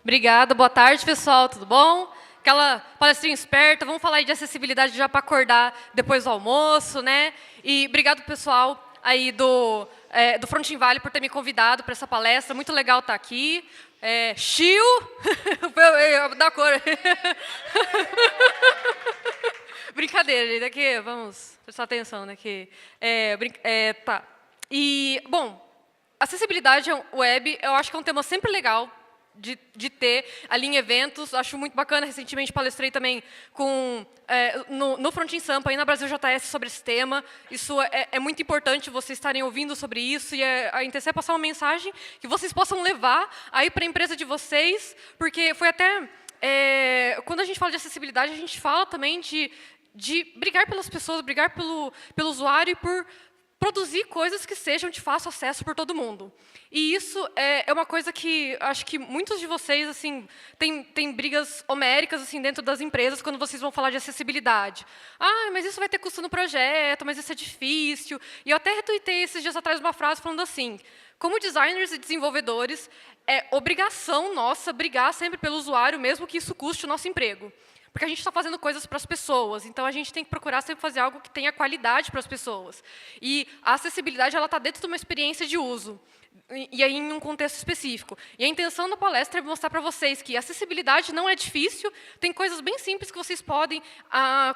Obrigada, boa tarde, pessoal, tudo bom? Aquela palestrinha esperta, vamos falar aí de acessibilidade já para acordar depois do almoço, né? E obrigado, pessoal, aí do Frontin Valley por ter me convidado para essa palestra, muito legal estar aqui. Chiu, da cor. Brincadeira, gente, aqui, vamos prestar atenção, né? Tá. E, bom, acessibilidade web, eu acho que é um tema sempre legal de ter ali em eventos, acho muito bacana. Recentemente palestrei também no Frontin Sampa, aí na Brasil JS, sobre esse tema. Isso é muito importante vocês estarem ouvindo sobre isso, e a intenção é passar uma mensagem que vocês possam levar aí para a empresa de vocês, porque foi até... quando a gente fala de acessibilidade, a gente fala também de brigar pelas pessoas, brigar pelo usuário e por produzir coisas que sejam de fácil acesso por todo mundo. E isso é uma coisa que acho que muitos de vocês assim têm brigas homéricas assim dentro das empresas quando vocês vão falar de acessibilidade. Ah, mas isso vai ter custo no projeto, mas isso é difícil. E eu até retuitei esses dias atrás uma frase falando assim: como designers e desenvolvedores, é obrigação nossa brigar sempre pelo usuário, mesmo que isso custe o nosso emprego. Porque a gente está fazendo coisas para as pessoas, então a gente tem que procurar sempre fazer algo que tenha qualidade para as pessoas. E a acessibilidade está dentro de uma experiência de uso, e aí em um contexto específico. E a intenção da palestra é mostrar para vocês que a acessibilidade não é difícil, tem coisas bem simples que vocês podem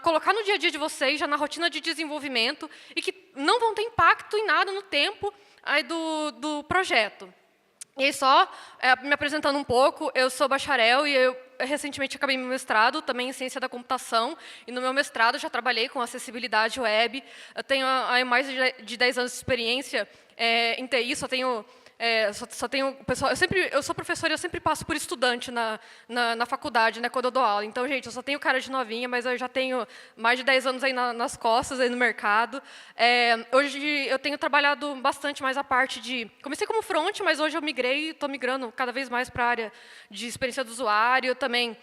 colocar no dia a dia de vocês, já na rotina de desenvolvimento, e que não vão ter impacto em nada no tempo aí do projeto. E aí, só me apresentando um pouco, eu sou bacharel e eu recentemente acabei meu mestrado, também em ciência da computação, e no meu mestrado já trabalhei com acessibilidade web. Eu tenho aí mais de 10 anos de experiência em TI, só tenho pessoal. Eu sou professora e eu sempre passo por estudante na faculdade, né, quando eu dou aula. Então, gente, eu só tenho cara de novinha, mas eu já tenho mais de 10 anos aí nas costas, aí no mercado. Hoje eu tenho trabalhado bastante mais a parte de... Comecei como front, mas hoje eu migrei e estou migrando cada vez mais para a área de experiência do usuário. Eu também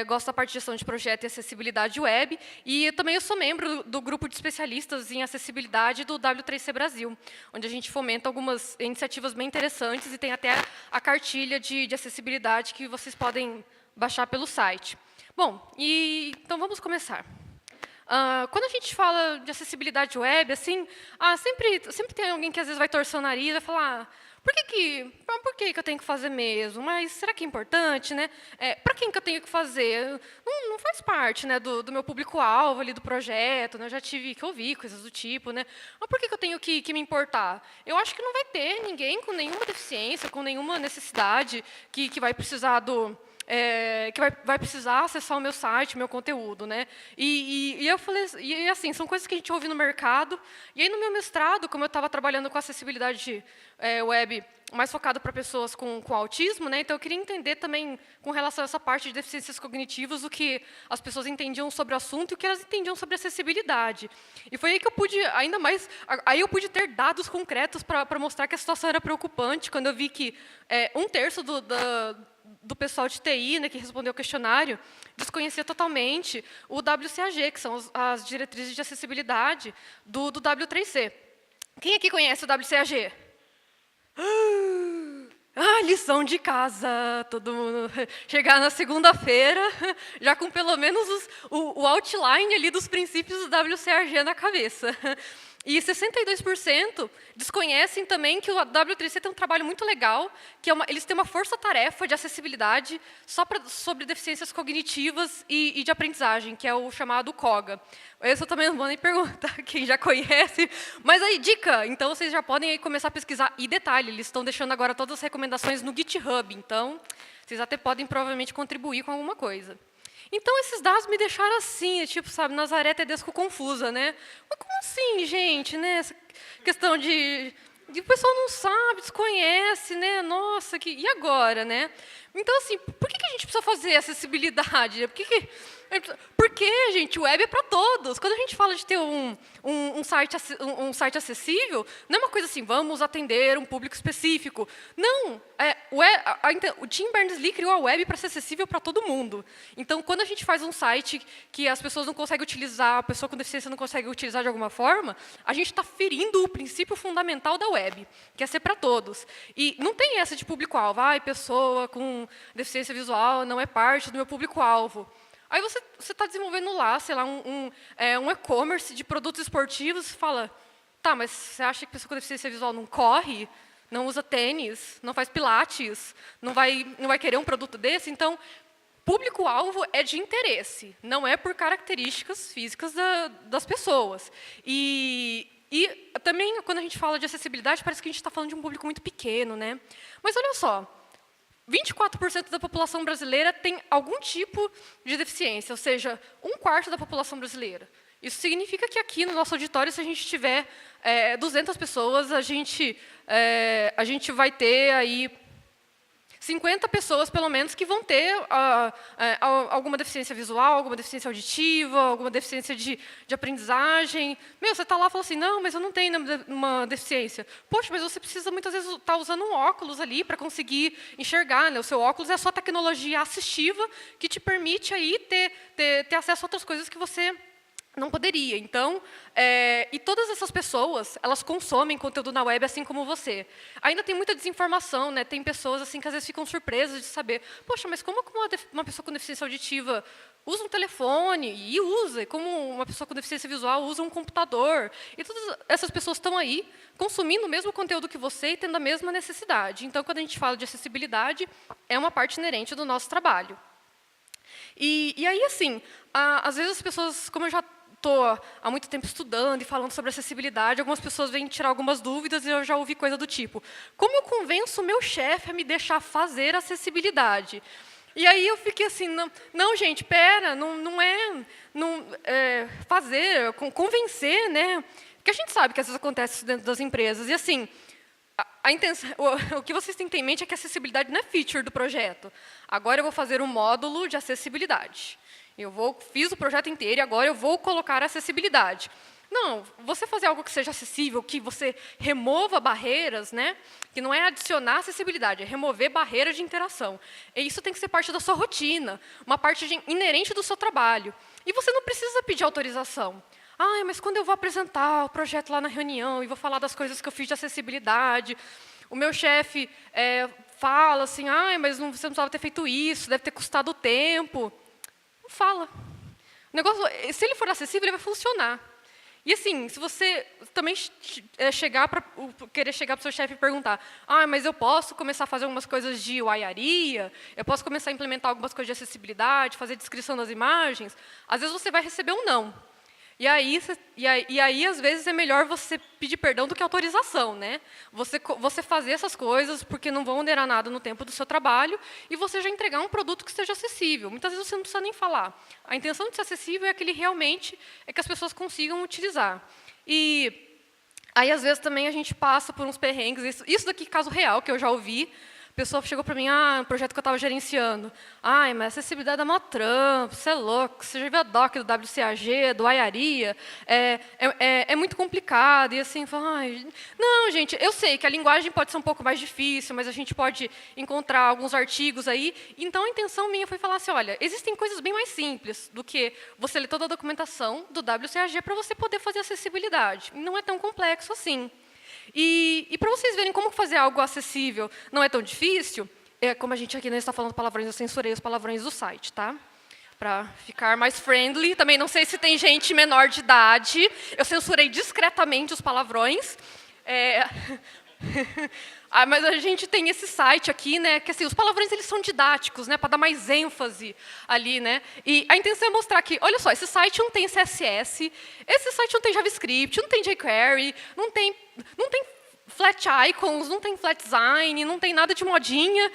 gosto da parte de gestão de projeto e acessibilidade web, e também eu sou membro do grupo de especialistas em acessibilidade do W3C Brasil, onde a gente fomenta algumas iniciativas bem interessantes, e tem até a cartilha de acessibilidade que vocês podem baixar pelo site. Bom, então vamos começar. Quando a gente fala de acessibilidade web, assim, sempre tem alguém que às vezes vai torcer o nariz e vai falar: por que eu tenho que fazer mesmo? Mas será que é importante, né? Para quem que eu tenho que fazer? Não faz parte, né, do meu público-alvo ali do projeto, né? Eu já tive que ouvir coisas do tipo, né? Mas por que eu tenho que me importar? Eu acho que não vai ter ninguém com nenhuma deficiência, com nenhuma necessidade que vai precisar vai precisar acessar o meu site, o meu conteúdo, né? E eu falei, e assim, são coisas que a gente ouve no mercado. E aí no meu mestrado, como eu estava trabalhando com acessibilidade web mais focado para pessoas com autismo, né? Então eu queria entender também, com relação a essa parte de deficiências cognitivas, o que as pessoas entendiam sobre o assunto e o que elas entendiam sobre acessibilidade. E foi aí que eu pude ainda mais, aí eu pude ter dados concretos para mostrar que a situação era preocupante, quando eu vi que 1/3 do pessoal de TI, né, que respondeu o questionário, desconhecia totalmente o WCAG, que são as diretrizes de acessibilidade do W3C. Quem aqui conhece o WCAG? Lição de casa, todo mundo chegar na segunda-feira já com pelo menos o outline ali dos princípios do WCAG na cabeça. E 62% desconhecem também que o W3C tem um trabalho muito legal, que eles têm uma força-tarefa de acessibilidade só sobre deficiências cognitivas e de aprendizagem, que é o chamado COGA. Esse eu também não vou nem perguntar quem já conhece, mas aí, dica, então vocês já podem aí começar a pesquisar. E detalhe, eles estão deixando agora todas as recomendações no GitHub, então vocês até podem provavelmente contribuir com alguma coisa. Então, esses dados me deixaram assim, tipo, sabe, Nazaré Tedesco confusa, né? Mas como assim, gente, né? Essa questão de o pessoal não sabe, desconhece, né? Nossa, e agora, né? Então, assim, por que a gente precisa fazer acessibilidade? Porque, gente, o web é para todos. Quando a gente fala de ter um site acessível, não é uma coisa assim, vamos atender um público específico. Não, o Tim Berners-Lee criou a web para ser acessível para todo mundo. Então, quando a gente faz um site que as pessoas não conseguem utilizar, a pessoa com deficiência não consegue utilizar de alguma forma, a gente está ferindo o princípio fundamental da web, que é ser para todos. E não tem essa de público-alvo, pessoa com com deficiência visual não é parte do meu público-alvo. Aí você está desenvolvendo lá, sei lá, um e-commerce de produtos esportivos e fala, tá, mas você acha que a pessoa com deficiência visual não corre, não usa tênis, não faz pilates, não vai querer um produto desse? Então, público-alvo é de interesse, não é por características físicas das pessoas. E também, quando a gente fala de acessibilidade, parece que a gente está falando de um público muito pequeno, né? Mas olha só, 24% da população brasileira tem algum tipo de deficiência, ou seja, 1/4 da população brasileira. Isso significa que aqui no nosso auditório, se a gente tiver 200 pessoas, a gente vai ter aí 50 pessoas, pelo menos, que vão ter alguma deficiência visual, alguma deficiência auditiva, alguma deficiência de aprendizagem. Meu, você está lá e fala assim, não, mas eu não tenho uma deficiência. Poxa, mas você precisa, muitas vezes, estar usando um óculos ali para conseguir enxergar, né? O seu óculos é a sua tecnologia assistiva que te permite aí ter acesso a outras coisas que você não poderia. Então, e todas essas pessoas, elas consomem conteúdo na web assim como você. Ainda tem muita desinformação, né? Tem pessoas assim que às vezes ficam surpresas de saber, poxa, mas como uma pessoa com deficiência auditiva usa um telefone e usa, e como uma pessoa com deficiência visual usa um computador. E todas essas pessoas estão aí consumindo o mesmo conteúdo que você e tendo a mesma necessidade. Então, quando a gente fala de acessibilidade, é uma parte inerente do nosso trabalho. E aí, assim, às vezes as pessoas, como eu já estou há muito tempo estudando e falando sobre acessibilidade, algumas pessoas vêm tirar algumas dúvidas e eu já ouvi coisa do tipo, como eu convenço o meu chefe a me deixar fazer acessibilidade? E aí eu fiquei assim, não gente, pera, não é fazer, convencer, né? Porque a gente sabe que às vezes acontece isso dentro das empresas. E assim, a intenção, o que vocês têm que ter em mente é que a acessibilidade não é feature do projeto. Agora eu vou fazer um módulo de acessibilidade. Fiz o projeto inteiro e agora eu vou colocar acessibilidade. Não, você fazer algo que seja acessível, que você remova barreiras, né? Que não é adicionar acessibilidade, é remover barreiras de interação. E isso tem que ser parte da sua rotina, uma parte inerente do seu trabalho. E você não precisa pedir autorização. Ah, mas quando eu vou apresentar o projeto lá na reunião e vou falar das coisas que eu fiz de acessibilidade, o meu chefe fala assim, mas você não precisava ter feito isso, deve ter custado tempo. Não fala. O negócio, se ele for acessível, ele vai funcionar. E assim, se você também querer chegar para o seu chefe e perguntar, mas eu posso começar a fazer algumas coisas de waiaria, eu posso começar a implementar algumas coisas de acessibilidade, fazer descrição das imagens, às vezes você vai receber um não. E aí, às vezes, é melhor você pedir perdão do que autorização, né? Você fazer essas coisas porque não vão onerar nada no tempo do seu trabalho e você já entregar um produto que esteja acessível. Muitas vezes você não precisa nem falar. A intenção de ser acessível é que ele realmente que as pessoas consigam utilizar. E aí, às vezes, também a gente passa por uns perrengues. Isso daqui é caso real, que eu já ouvi. A pessoa chegou para mim, um projeto que eu estava gerenciando. Mas acessibilidade é mó trampo, você é louco, você já viu a doc do WCAG, do Waiaria, é muito complicado. E assim, não, gente, eu sei que a linguagem pode ser um pouco mais difícil, mas a gente pode encontrar alguns artigos aí. Então, a intenção minha foi falar assim, olha, existem coisas bem mais simples do que você ler toda a documentação do WCAG para você poder fazer acessibilidade. Não é tão complexo assim. E para vocês verem como fazer algo acessível não é tão difícil, como a gente aqui não está falando palavrões, eu censurei os palavrões do site, tá? Para ficar mais friendly. Também não sei se tem gente menor de idade. Eu censurei discretamente os palavrões. Mas a gente tem esse site aqui, né? Que assim, os palavrões eles são didáticos, né? Para dar mais ênfase ali, né? E a intenção é mostrar que, olha só, esse site não tem CSS, esse site não tem JavaScript, não tem jQuery, não tem flat icons, não tem flat design, não tem nada de modinha.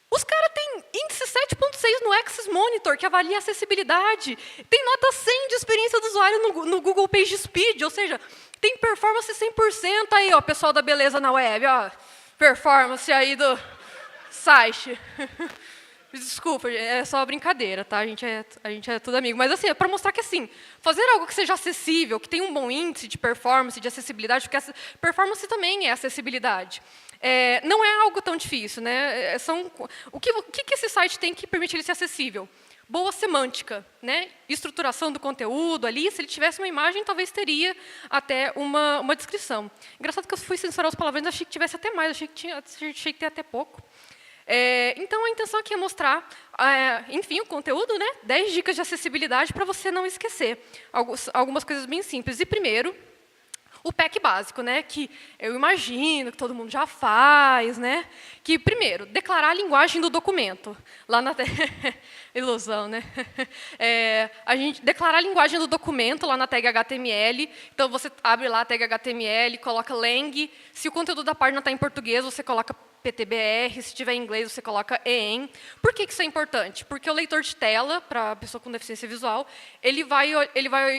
Os caras têm índice 7.6 no Access Monitor, que avalia a acessibilidade. Tem nota 100 de experiência do usuário no Google PageSpeed, ou seja, tem performance 100% aí, ó, pessoal da beleza na web, ó, performance aí do site. Desculpa, é só brincadeira, tá? A gente é tudo amigo. Mas assim, é para mostrar que assim, fazer algo que seja acessível, que tenha um bom índice de performance, de acessibilidade, porque performance também é acessibilidade. Não é algo tão difícil, né? O que esse site tem que permite ele ser acessível? Boa semântica, né? Estruturação do conteúdo ali. Se ele tivesse uma imagem, talvez teria até uma descrição. Engraçado que eu fui censurar os palavrões, achei que tivesse até mais, achei que ter até pouco. Então, a intenção aqui é mostrar, enfim, o conteúdo, né? 10 dicas de acessibilidade para você não esquecer. Algumas coisas bem simples. E, primeiro, o pack básico, né, que eu imagino que todo mundo já faz, né, que, primeiro, declarar a linguagem do documento. Lá na ilusão, né? A gente declarar a linguagem do documento lá na tag HTML. Então, você abre lá a tag HTML, coloca lang. Se o conteúdo da página está em português, você coloca PTBR, se tiver em inglês, você coloca EN. Por que isso é importante? Porque o leitor de tela, para a pessoa com deficiência visual, ele vai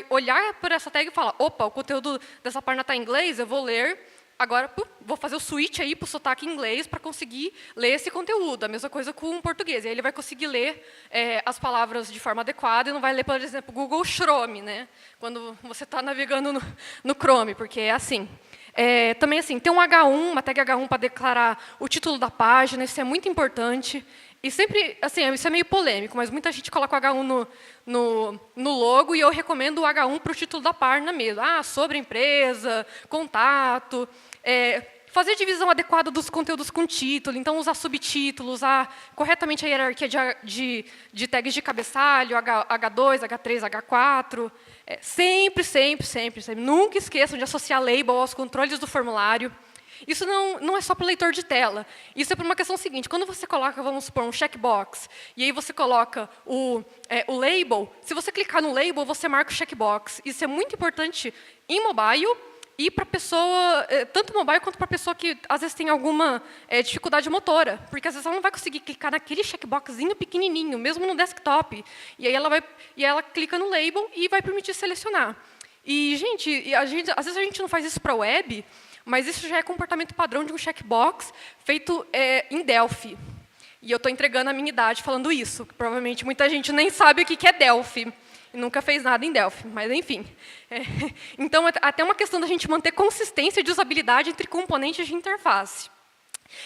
olhar por essa tag e falar, opa, o conteúdo dessa página está em inglês, eu vou ler, agora vou fazer o switch aí para o sotaque em inglês para conseguir ler esse conteúdo. A mesma coisa com o português. E aí ele vai conseguir ler as palavras de forma adequada e não vai ler, por exemplo, Google Chrome, né? Quando você está navegando no Chrome, porque é assim. Também assim, tem um H1, uma tag H1 para declarar o título da página, isso é muito importante. E sempre, assim, isso é meio polêmico, mas muita gente coloca o H1 no logo, e eu recomendo o H1 para o título da página mesmo. Sobre a empresa, contato, fazer divisão adequada dos conteúdos com título, então usar subtítulos, usar corretamente a hierarquia de tags de cabeçalho, H2, H3, H4. Sempre, sempre, sempre, sempre. Nunca esqueçam de associar label aos controles do formulário. Isso não é só para o leitor de tela. Isso é por uma questão seguinte. Quando você coloca, vamos supor, um checkbox, e aí você coloca o label, se você clicar no label, você marca o checkbox. Isso é muito importante em mobile e para pessoa, tanto mobile quanto para pessoa que às vezes tem alguma dificuldade motora, porque às vezes ela não vai conseguir clicar naquele checkboxzinho pequenininho, mesmo no desktop. E aí ela clica no label e vai permitir selecionar. E, gente, às vezes a gente não faz isso para a web, mas isso já é comportamento padrão de um checkbox feito em Delphi. E eu estou entregando a minha idade falando isso, que provavelmente muita gente nem sabe o que é Delphi. Nunca fez nada em Delphi, mas enfim. Então, até uma questão da gente manter consistência de usabilidade entre componentes de interface.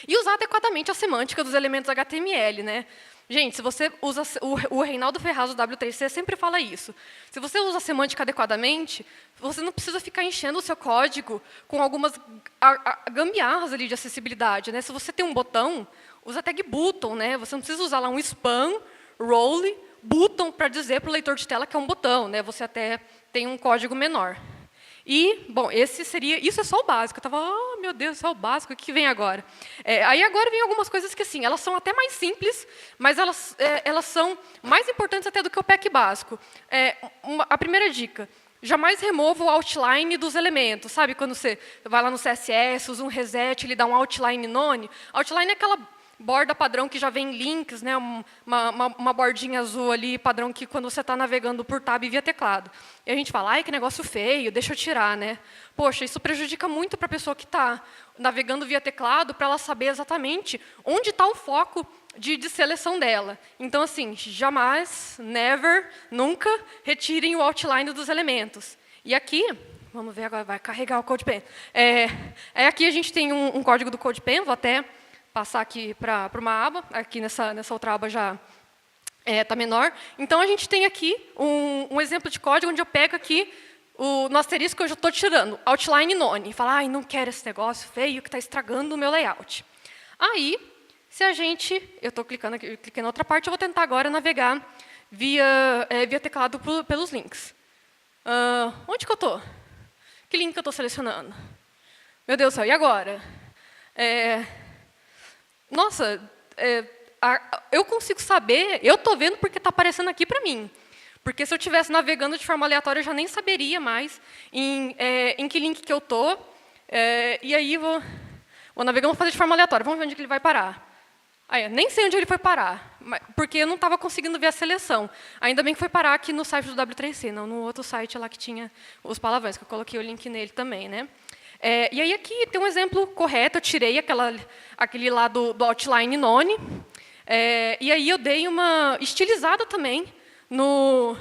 E usar adequadamente a semântica dos elementos HTML, né? Gente, se você usa... O Reinaldo Ferraz, do W3C, sempre fala isso. Se você usa a semântica adequadamente, você não precisa ficar enchendo o seu código com algumas gambiarras ali de acessibilidade, né? Se você tem um botão, usa a tag button, né? Você não precisa usar lá um spam, role, button para dizer para o leitor de tela que é um botão, né? Você até tem um código menor. E, bom, isso é só o básico. Eu estava, meu Deus, só o básico, o que vem agora? Aí agora vem algumas coisas que, assim, elas são até mais simples, mas elas são mais importantes até do que o pack básico. A primeira dica, jamais remova o outline dos elementos. Sabe quando você vai lá no CSS, usa um reset, ele dá um outline none? Outline é aquela borda padrão que já vem links, né, uma bordinha azul ali, padrão que quando você está navegando por tab via teclado. E a gente fala, ai, que negócio feio, deixa eu tirar, né? Poxa, isso prejudica muito para a pessoa que está navegando via teclado, para ela saber exatamente onde está o foco de seleção dela. Então, assim, jamais, never, nunca retirem o outline dos elementos. E aqui, vamos ver agora, vai carregar o CodePen. Aqui a gente tem um código do CodePen, vou até passar aqui para uma aba, aqui nessa outra aba já está menor. Então, a gente tem aqui um exemplo de código onde eu pego aqui no asterisco que eu já estou tirando, outline none, e falo, ai, não quero esse negócio feio que está estragando o meu layout. Aí, se a gente, eu estou clicando aqui, cliquei na outra parte, eu vou tentar agora navegar via teclado pelos links. Onde que eu estou? Que link que eu estou selecionando? Meu Deus do céu, e agora? Nossa, eu consigo saber, eu estou vendo porque está aparecendo aqui para mim. Porque se eu estivesse navegando de forma aleatória, eu já nem saberia mais em que link que eu estou. E aí, vou navegando, vou fazer de forma aleatória. Vamos ver onde que ele vai parar. Nem sei onde ele foi parar, porque eu não estava conseguindo ver a seleção. Ainda bem que foi parar aqui no site do W3C, não no outro site lá que tinha os palavrões, que eu coloquei o link nele também, né? E aí aqui tem um exemplo correto, eu tirei aquele lá do outline none, e aí eu dei uma estilizada também no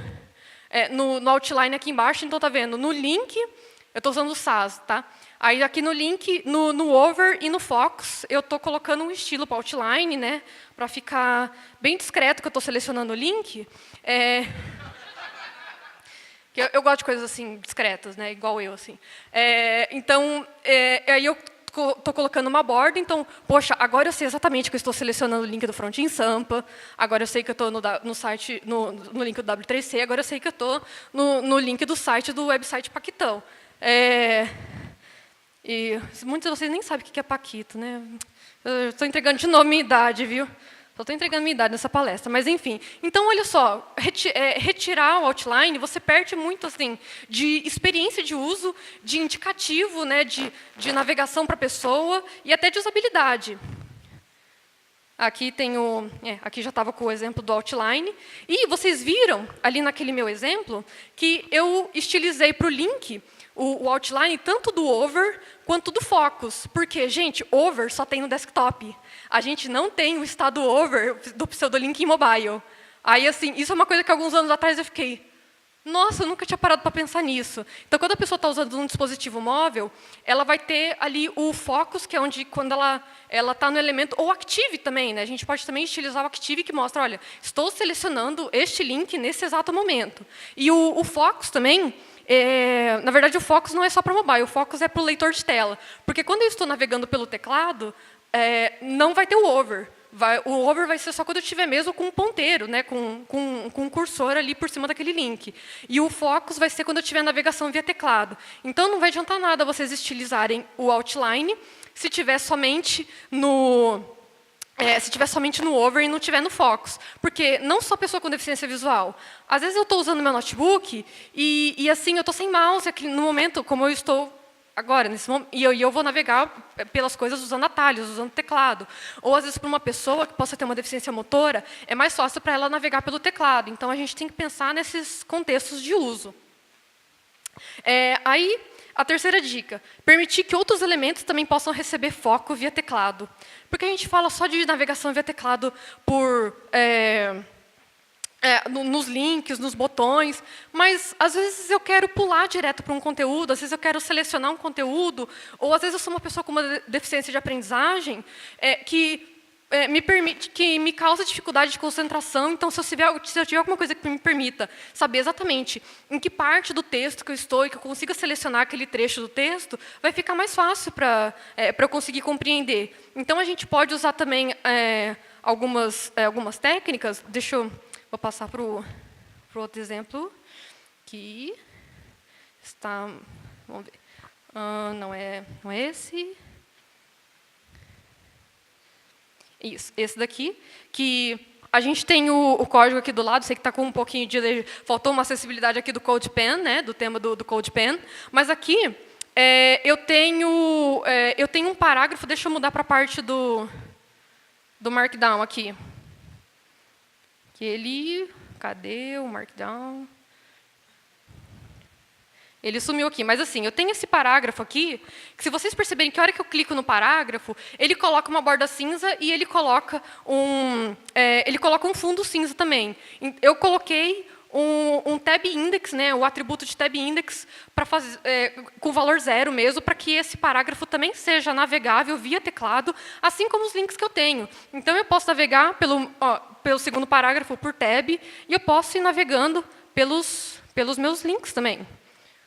outline aqui embaixo. Então, está vendo, no link, eu estou usando o SAS, tá? Aí aqui no link, no over e no focus, eu estou colocando um estilo para outline, né? Para ficar bem discreto que eu estou selecionando o link. Eu gosto de coisas assim discretas, né? Igual eu, assim. Então, aí eu estou colocando uma borda, então, poxa, agora eu sei exatamente que eu estou selecionando o link do front em Sampa, agora eu sei que eu estou no site, no link do W3C, agora eu sei que eu estou no link do site do website Paquitão. E muitos de vocês nem sabem o que é Paquito, né? Eu estou entregando de novo minha idade, viu? Só estou entregando minha idade nessa palestra, mas enfim. Então, olha só, retirar o outline, você perde muito assim, de experiência de uso, de indicativo, né, de navegação para a pessoa e até de usabilidade. Aqui, aqui já estava com o exemplo do outline. E vocês viram, ali naquele meu exemplo, que eu estilizei para o link o outline tanto do over quanto do focus. Porque, gente, over só tem no desktop. A gente não tem o estado over do pseudolink em mobile. Aí, assim, isso é uma coisa que alguns anos atrás eu fiquei, nossa, eu nunca tinha parado para pensar nisso. Então, quando a pessoa está usando um dispositivo móvel, ela vai ter ali o focus, que é onde, quando ela está no elemento, ou active também, né? A gente pode também utilizar o active, que mostra, olha, estou selecionando este link nesse exato momento. E o focus também, na verdade, o focus não é só para mobile, o focus é para o leitor de tela. Porque quando eu estou navegando pelo teclado, não vai ter o over. O over vai ser só quando eu estiver mesmo com um ponteiro, né, com um cursor ali por cima daquele link. E o focus vai ser quando eu tiver navegação via teclado. Então, não vai adiantar nada vocês estilizarem o outline se tiver somente no over e não tiver no focus. Porque não só pessoa com deficiência visual. Às vezes eu estou usando meu notebook e assim, eu estou sem mouse aqui no momento, como eu estou agora, nesse momento, e eu vou navegar pelas coisas usando atalhos, usando teclado. Ou, às vezes, para uma pessoa que possa ter uma deficiência motora, é mais fácil para ela navegar pelo teclado. Então, a gente tem que pensar nesses contextos de uso. Aí, a terceira dica, permitir que outros elementos também possam receber foco via teclado. Porque a gente fala só de navegação via teclado por... nos links, nos botões, mas às vezes eu quero pular direto para um conteúdo, às vezes eu quero selecionar um conteúdo, ou às vezes eu sou uma pessoa com uma deficiência de aprendizagem que me causa dificuldade de concentração. Então, se eu tiver alguma coisa que me permita saber exatamente em que parte do texto que eu estou e que eu consiga selecionar aquele trecho do texto, vai ficar mais fácil para eu conseguir compreender. Então, a gente pode usar também algumas técnicas. Vou passar para o outro exemplo, que está... Vamos ver. Não é esse. Isso, esse daqui, que a gente tem o código aqui do lado, sei que está com um pouquinho de... Faltou uma acessibilidade aqui do CodePen, né, do tema do CodePen, mas aqui eu tenho um parágrafo, deixa eu mudar para a parte do Markdown aqui. Cadê o Markdown? Ele sumiu aqui, mas assim, eu tenho esse parágrafo aqui, que se vocês perceberem que a hora que eu clico no parágrafo, ele coloca uma borda cinza e ele coloca um fundo cinza também. Eu coloquei um tab index, né, o atributo de tab index, com valor 0 mesmo, para que esse parágrafo também seja navegável via teclado, assim como os links que eu tenho. Então, eu posso navegar pelo segundo parágrafo por tab, e eu posso ir navegando pelos meus links também.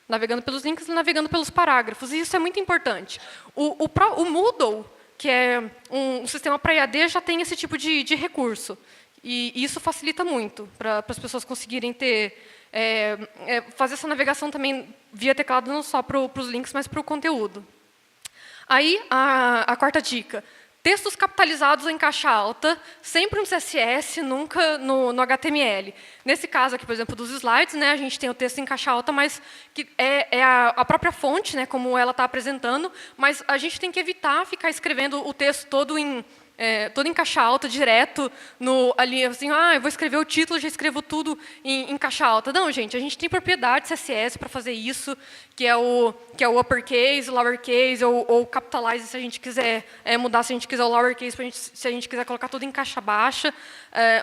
Navegando pelos links e navegando pelos parágrafos. E isso é muito importante. O Moodle, que é um sistema para EAD, já tem esse tipo de recurso. E isso facilita muito para as pessoas conseguirem fazer essa navegação também via teclado, não só para os links, mas para o conteúdo. Aí, a quarta dica. Textos capitalizados em caixa alta, sempre no CSS, nunca no HTML. Nesse caso aqui, por exemplo, dos slides, né, a gente tem o texto em caixa alta, mas que é a própria fonte, né, como ela está apresentando, mas a gente tem que evitar ficar escrevendo o texto todo em caixa alta, direto, ali, assim, eu vou escrever o título, já escrevo tudo em caixa alta. Não, gente, a gente tem propriedade CSS para fazer isso, que é o uppercase, lowercase, ou capitalize, se a gente quiser mudar, se a gente quiser o lowercase, se a gente quiser colocar tudo em caixa baixa.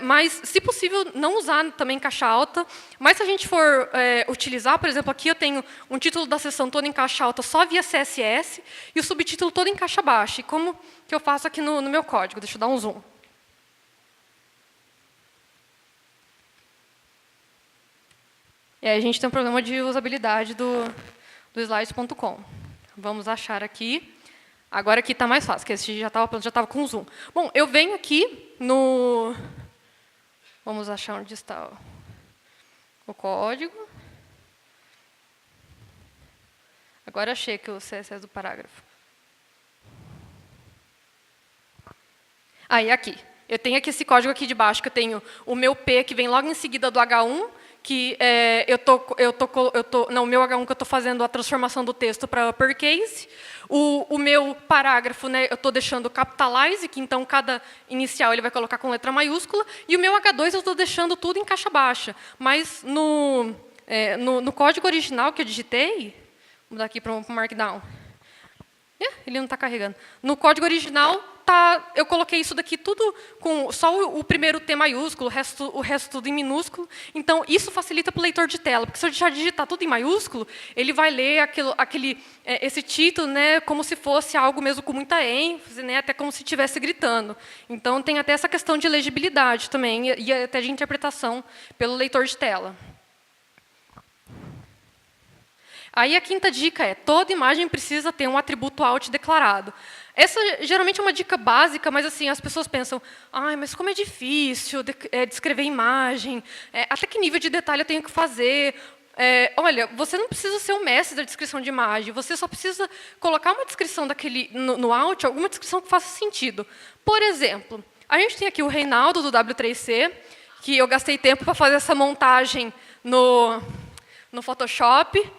Mas, se possível, não usar também em caixa alta. Mas, se a gente for utilizar, por exemplo, aqui eu tenho um título da seção todo em caixa alta só via CSS e o subtítulo todo em caixa baixa. E como que eu faço aqui no meu código? Deixa eu dar um zoom. E aí a gente tem um problema de usabilidade do slides.com. Vamos achar aqui Agora aqui está mais fácil, porque esse já estava pronto, já estava com zoom. Bom, eu venho aqui no... Vamos achar onde está o código. Agora achei aqui o CSS do parágrafo. Aí, aqui. Eu tenho aqui esse código aqui de baixo, que eu tenho o meu P, que vem logo em seguida do H1, que não, o meu H1 que eu estou fazendo a transformação do texto para uppercase. O meu parágrafo, né, eu estou deixando capitalize, que então cada inicial ele vai colocar com letra maiúscula. E o meu H2 eu estou deixando tudo em caixa baixa. Mas no código original que eu digitei, vou mudar aqui para o Markdown. Ele não está carregando. No código original, eu coloquei isso daqui tudo com só o primeiro T maiúsculo, o resto tudo em minúsculo. Então, isso facilita para o leitor de tela, porque se eu já digitar tudo em maiúsculo, ele vai ler esse título, né, como se fosse algo mesmo com muita ênfase, né, até como se estivesse gritando. Então, tem até essa questão de legibilidade também, e até de interpretação pelo leitor de tela. Aí a quinta dica é, toda imagem precisa ter um atributo alt declarado. Essa geralmente é uma dica básica, mas assim, as pessoas pensam, mas como é difícil descrever imagem, até que nível de detalhe eu tenho que fazer? Olha, você não precisa ser um mestre da descrição de imagem, você só precisa colocar uma descrição no alt, alguma descrição que faça sentido. Por exemplo, a gente tem aqui o Reinaldo, do W3C, que eu gastei tempo para fazer essa montagem no Photoshop.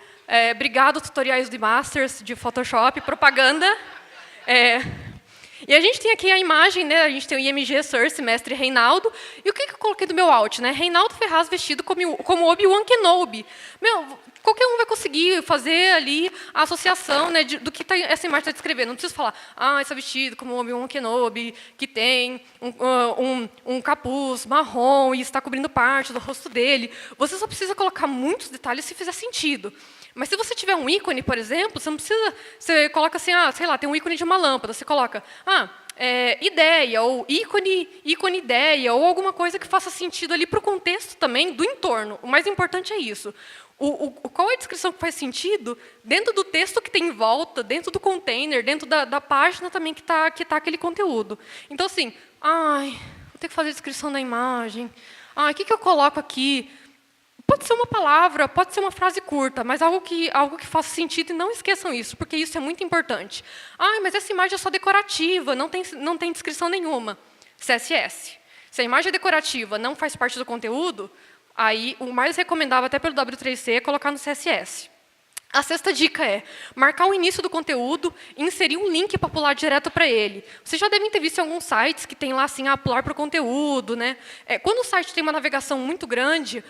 Obrigado, tutoriais de Masters de Photoshop, propaganda. E a gente tem aqui a imagem, né? A gente tem o IMG Source, mestre Reinaldo. E o que eu coloquei do meu alt? Né? Reinaldo Ferraz vestido como Obi-Wan Kenobi. Qualquer um vai conseguir fazer ali a associação, né, do que essa imagem está descrevendo. Não preciso falar, está vestido como Obi-Wan Kenobi, que tem um capuz marrom e está cobrindo parte do rosto dele. Você só precisa colocar muitos detalhes se fizer sentido. Mas se você tiver um ícone, por exemplo, você não precisa... Você coloca assim, sei lá, tem um ícone de uma lâmpada. Você coloca, ideia, ou ícone ideia, ou alguma coisa que faça sentido ali para o contexto também do entorno. O mais importante é isso. Qual é a descrição que faz sentido dentro do texto que tem em volta, dentro do container, dentro da página também que tá aquele conteúdo. Então, assim, vou ter que fazer a descrição da imagem. O que eu coloco aqui? Pode ser uma palavra, pode ser uma frase curta, mas algo que faça sentido, e não esqueçam isso, porque isso é muito importante. Mas essa imagem é só decorativa, não tem descrição nenhuma. CSS. Se a imagem é decorativa, não faz parte do conteúdo, aí o mais recomendável até pelo W3C é colocar no CSS. A sexta dica é marcar o início do conteúdo e inserir um link para pular direto para ele. Vocês já devem ter visto em alguns sites que tem lá assim, pular para o conteúdo. Né? Quando o site tem uma navegação muito grande,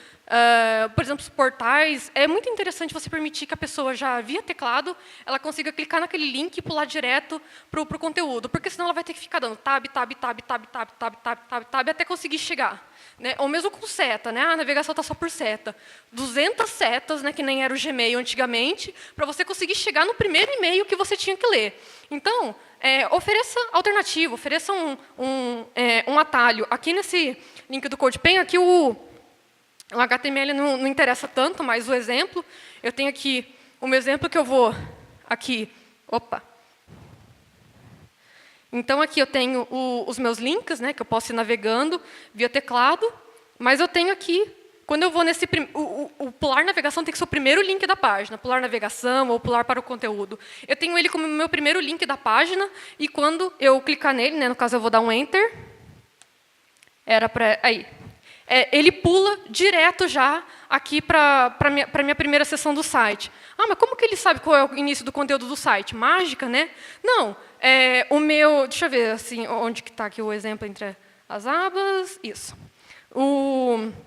por exemplo, os portais, é muito interessante você permitir que a pessoa já, via teclado, ela consiga clicar naquele link e pular direto para o conteúdo, porque senão ela vai ter que ficar dando tab, tab, tab, tab, tab, tab, tab, tab, tab, até conseguir chegar. Né? Ou mesmo com seta, né? A navegação está só por seta. 200 setas, né, que nem era o Gmail antigamente, para você conseguir chegar no primeiro e-mail que você tinha que ler. Então, ofereça alternativa, ofereça um atalho. Aqui nesse link do CodePen, aqui o HTML não interessa tanto, mas o exemplo, eu tenho aqui o meu exemplo que eu vou aqui. Opa! Então, aqui eu tenho os meus links, né, que eu posso ir navegando via teclado, mas eu tenho aqui, quando eu vou nesse... O pular navegação tem que ser o primeiro link da página, pular navegação ou pular para o conteúdo. Eu tenho ele como meu primeiro link da página, e quando eu clicar nele, né, no caso eu vou dar um Enter, ele pula direto já aqui para a minha primeira seção do site. Mas como que ele sabe qual é o início do conteúdo do site? Mágica, né? Não, o meu... Deixa eu ver assim, onde que está aqui o exemplo entre as abas. Isso.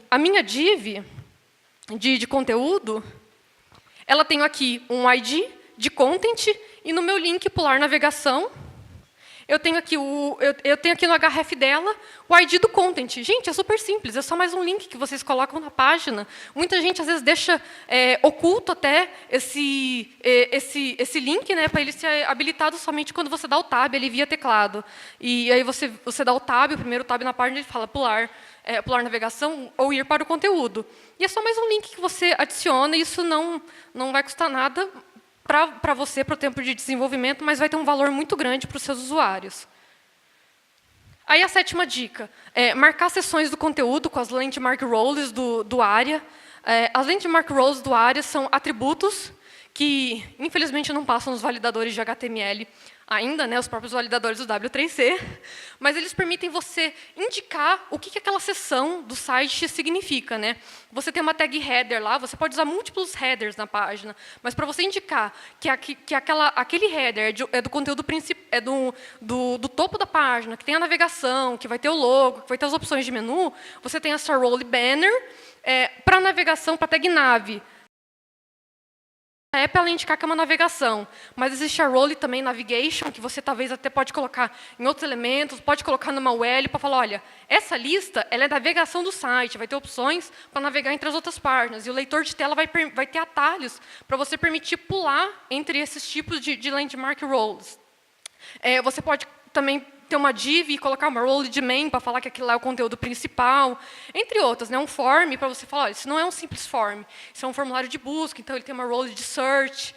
A minha div de conteúdo, ela tem aqui um ID de content, e no meu link pular navegação, eu tenho aqui no href dela o ID do content. Gente, é super simples, é só mais um link que vocês colocam na página. Muita gente, às vezes, deixa oculto até esse link, né, para ele ser habilitado somente quando você dá o tab ali via teclado. E aí você dá o tab, o primeiro tab na página, ele fala pular navegação ou ir para o conteúdo. E é só mais um link que você adiciona, e isso não vai custar nada. para você, para o tempo de desenvolvimento, mas vai ter um valor muito grande para os seus usuários. Aí a 7ª dica, marcar sessões do conteúdo com as landmark roles do ARIA. As landmark roles do ARIA são atributos que, infelizmente, não passam nos validadores de HTML ainda, né, os próprios validadores do W3C, mas eles permitem você indicar o que aquela seção do site significa, né? Você tem uma tag header lá, você pode usar múltiplos headers na página, mas para você indicar que aquele header é do conteúdo principal, do topo da página, que tem a navegação, que vai ter o logo, que vai ter as opções de menu, você tem essa role banner para navegação, para tag nav. É para ela indicar que é uma navegação, mas existe a role também navigation, que você talvez até pode colocar em outros elementos, pode colocar numa UL para falar, olha, essa lista ela é navegação do site, vai ter opções para navegar entre as outras páginas, e o leitor de tela vai ter atalhos para você permitir pular entre esses tipos de landmark roles. Você pode também ter uma div e colocar uma role de main para falar que aquilo lá é o conteúdo principal, entre outras, né? Um form para você falar, olha, isso não é um simples form, isso é um formulário de busca, então ele tem uma role de search,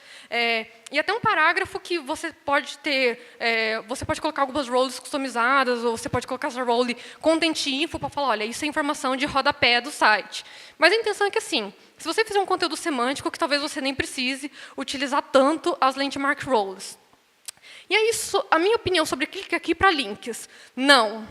e até um parágrafo que você pode ter, você pode colocar algumas roles customizadas, ou você pode colocar essa role content info para falar, olha, isso é informação de rodapé do site. Mas a intenção é que, assim, se você fizer um conteúdo semântico, que talvez você nem precise utilizar tanto as landmark roles. E é isso, a minha opinião sobre clique aqui para links. Não.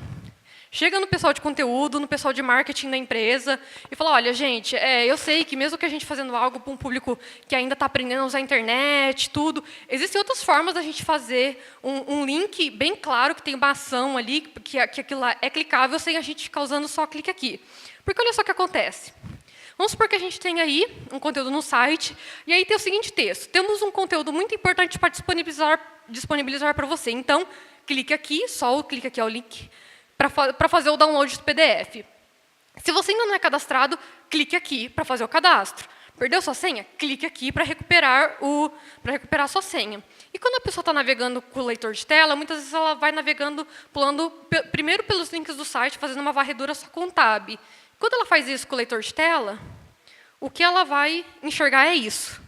Chega no pessoal de conteúdo, no pessoal de marketing da empresa e fala, olha, gente, eu sei que mesmo que a gente fazendo algo para um público que ainda está aprendendo a usar a internet, tudo, existem outras formas da gente fazer um link bem claro, que tem uma ação ali, que aquilo lá é clicável, sem a gente ficar usando só clique aqui. Porque olha só o que acontece. Vamos supor que a gente tem aí um conteúdo no site, e aí tem o seguinte texto. Temos um conteúdo muito importante para disponibilizar para você. Então, clique aqui, só o clique aqui é o link, para fazer o download do PDF. Se você ainda não é cadastrado, clique aqui para fazer o cadastro. Perdeu sua senha? Clique aqui para recuperar a sua senha. E quando a pessoa está navegando com o leitor de tela, muitas vezes ela vai navegando, pulando primeiro pelos links do site, fazendo uma varredura só com tab. Quando ela faz isso com o leitor de tela, o que ela vai enxergar é isso.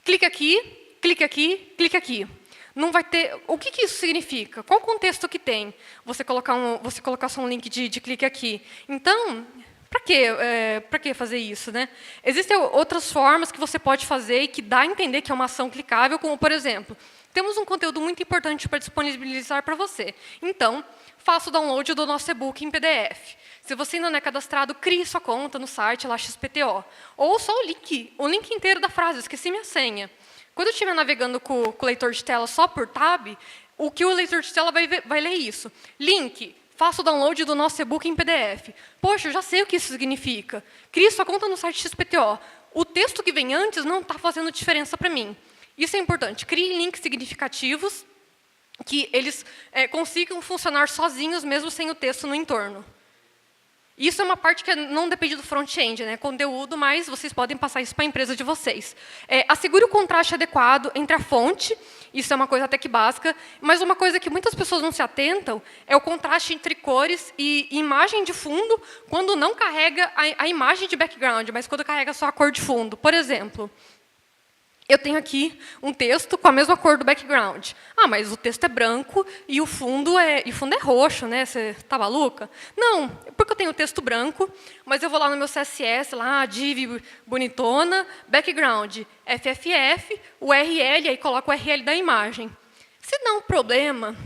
Clique aqui, clique aqui, clique aqui. Não vai ter. O que isso significa? Qual o contexto que tem? Você colocar só um link de clique aqui. Então, para quê? Para que fazer isso, né? Existem outras formas que você pode fazer e que dá a entender que é uma ação clicável, como, por exemplo, temos um conteúdo muito importante para disponibilizar para você. Então, faça o download do nosso e-book em PDF. Se você ainda não é cadastrado, crie sua conta no site lá XPTO. Ou só o link inteiro da frase, esqueci minha senha. Quando eu estiver navegando com o leitor de tela só por tab, o que o leitor de tela vai ler isso. Link, faça o download do nosso e-book em PDF. Poxa, eu já sei o que isso significa. Crie sua conta no site XPTO. O texto que vem antes não está fazendo diferença para mim. Isso é importante. Crie links significativos que eles consigam funcionar sozinhos, mesmo sem o texto no entorno. Isso é uma parte que não depende do front-end, né? Conteúdo, mas vocês podem passar isso para a empresa de vocês. Assegure o contraste adequado entre a fonte, isso é uma coisa até que básica, mas uma coisa que muitas pessoas não se atentam é o contraste entre cores e imagem de fundo, quando não carrega a imagem de background, mas quando carrega só a cor de fundo. Por exemplo, eu tenho aqui um texto com a mesma cor do background. Ah, mas o texto é branco e o fundo é roxo, né? Você está maluca? Não, porque eu tenho o texto branco, mas eu vou lá no meu CSS, lá, div bonitona, background, FFF, URL, aí coloco o URL da imagem. Se dá um problema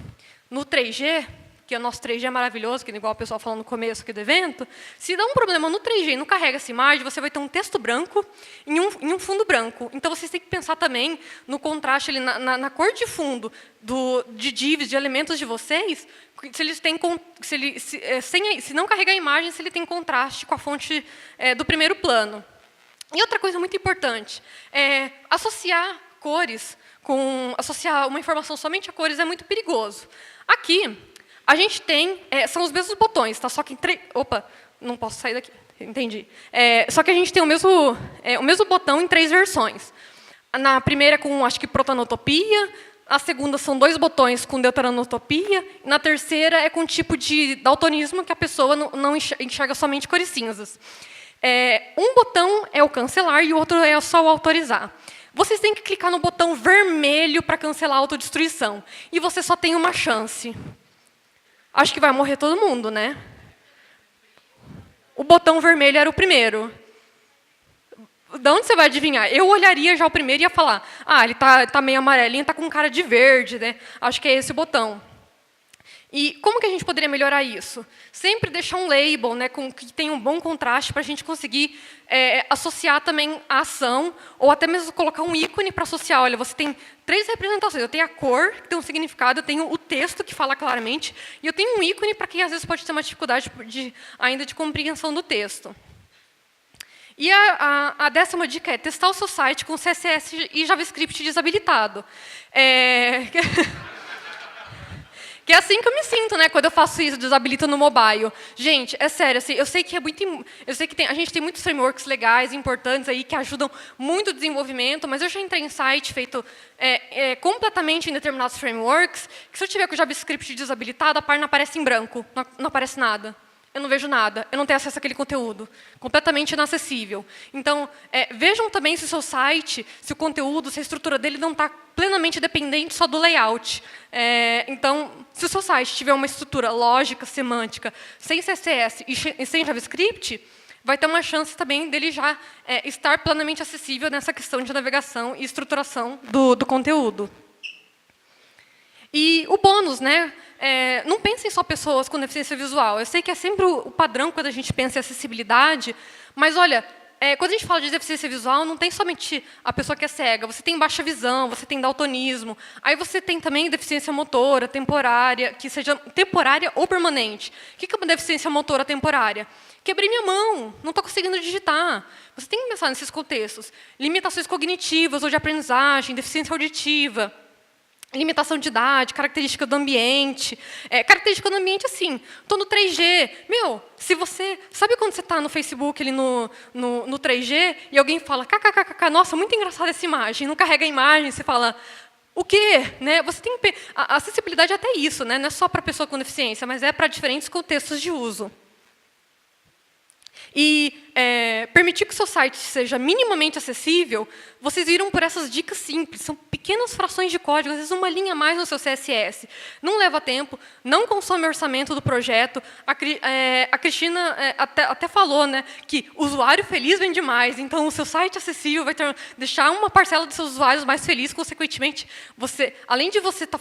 no 3G, que o nosso 3G é maravilhoso, que igual o pessoal falou no começo aqui do evento, se dá um problema no 3G e não carrega essa imagem, você vai ter um texto branco em um fundo branco. Então, vocês têm que pensar também no contraste, ali, na cor de fundo de divs, de elementos de vocês, se eles têm, se não carregar a imagem, se ele tem contraste com a fonte do primeiro plano. E outra coisa muito importante, associar cores, associar uma informação somente a cores é muito perigoso. Aqui, a gente tem, são os mesmos botões, tá? Só que opa, não posso sair daqui, entendi. Só que a gente tem o mesmo botão em 3 versões. Na primeira com, acho que, protanotopia, a segunda são 2 botões com deuteranotopia, na terceira é com tipo de daltonismo, que a pessoa não enxerga somente cores cinzas. Um botão é o cancelar e o outro é só o autorizar. Vocês têm que clicar no botão vermelho para cancelar a autodestruição. E você só tem uma chance. Acho que vai morrer todo mundo, né? O botão vermelho era o primeiro. De onde você vai adivinhar? Eu olharia já o primeiro e ia falar, ele tá meio amarelinho, tá com cara de verde, né? Acho que é esse o botão. E como que a gente poderia melhorar isso? Sempre deixar um label, né, que tenha um bom contraste para a gente conseguir associar também a ação, ou até mesmo colocar um ícone para associar. Olha, você tem 3 representações. Eu tenho a cor, que tem um significado, eu tenho o texto, que fala claramente, e eu tenho um ícone para quem, às vezes, pode ter uma dificuldade ainda de compreensão do texto. E a 10ª dica é testar o seu site com CSS e JavaScript desabilitado. Que é assim que eu me sinto, né, quando eu faço isso, desabilito no mobile. Gente, é sério, assim, eu sei que a gente tem muitos frameworks legais, importantes aí, que ajudam muito o desenvolvimento, mas eu já entrei em site feito completamente em determinados frameworks, que se eu tiver com o JavaScript desabilitado, a página aparece em branco, não aparece nada. Eu não vejo nada, eu não tenho acesso àquele conteúdo. Completamente inacessível. Então, vejam também se o seu site, se o conteúdo, se a estrutura dele não está plenamente dependente só do layout. Então, se o seu site tiver uma estrutura lógica, semântica, sem CSS e sem JavaScript, vai ter uma chance também dele já estar plenamente acessível nessa questão de navegação e estruturação do conteúdo. E o bônus, né? Não pensem só pessoas com deficiência visual. Eu sei que é sempre o padrão quando a gente pensa em acessibilidade, mas, olha, quando a gente fala de deficiência visual, não tem somente a pessoa que é cega. Você tem baixa visão, você tem daltonismo. Aí você tem também deficiência motora temporária, que seja temporária ou permanente. O que é uma deficiência motora temporária? Quebrei minha mão, não estou conseguindo digitar. Você tem que pensar nesses contextos. Limitações cognitivas ou de aprendizagem, deficiência auditiva, limitação de idade, característica do ambiente. Característica do ambiente, assim, estou no 3G. Se você... Sabe quando você está no Facebook, ali no 3G, e alguém fala, kkkk, nossa, muito engraçada essa imagem, não carrega a imagem, você fala, o quê? Né? Você tem que... A acessibilidade é até isso, né? Não é só para pessoa com deficiência, mas é para diferentes contextos de uso. E permitir que o seu site seja minimamente acessível, vocês viram por essas dicas simples. São pequenas frações de código, às vezes uma linha a mais no seu CSS. Não leva tempo, não consome orçamento do projeto. A Cristina até falou, né, que o usuário feliz vende mais. Então, o seu site acessível vai deixar uma parcela dos seus usuários mais felizes. Consequentemente, além de você estar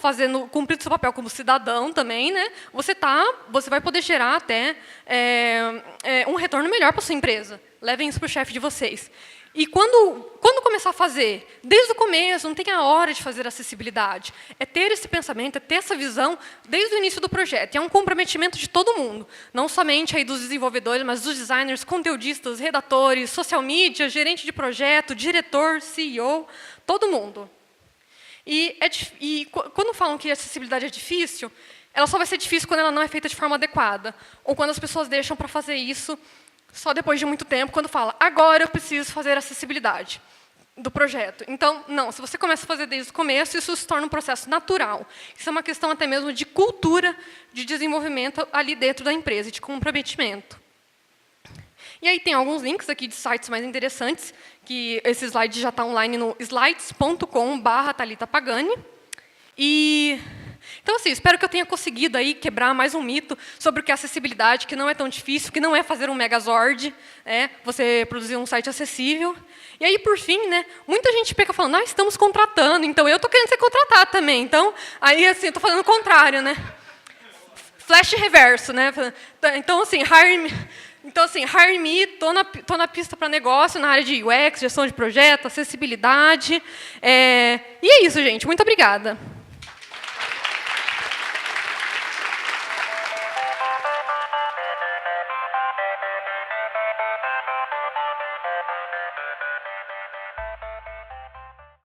cumprindo o seu papel como cidadão também, né, você vai poder gerar até um retorno melhor para a sua empresa. Levem isso para o chefe de vocês. E quando começar a fazer? Desde o começo, não tem a hora de fazer acessibilidade. É ter esse pensamento, é ter essa visão desde o início do projeto. E é um comprometimento de todo mundo. Não somente aí dos desenvolvedores, mas dos designers, conteudistas, redatores, social media, gerente de projeto, diretor, CEO, todo mundo. E quando falam que a acessibilidade é difícil, ela só vai ser difícil quando ela não é feita de forma adequada. Ou quando as pessoas deixam para fazer isso só depois de muito tempo, quando fala, agora eu preciso fazer acessibilidade do projeto. Então, não, se você começa a fazer desde o começo, isso se torna um processo natural. Isso é uma questão até mesmo de cultura de desenvolvimento ali dentro da empresa, de comprometimento. E aí tem alguns links aqui de sites mais interessantes, que esse slide já está online no slides.com/Thalita Pagani. Então, assim, espero que eu tenha conseguido aí quebrar mais um mito sobre o que é acessibilidade, que não é tão difícil, que não é fazer um megazord, você produzir um site acessível. E aí, por fim, né, muita gente fica falando, estamos contratando, então eu estou querendo ser contratado também. Então, aí, assim, estou fazendo o contrário, né? Flash reverso, né? Então, assim, hire me, estou na pista para negócio, na área de UX, gestão de projeto, acessibilidade. E é isso, gente. Muito obrigada.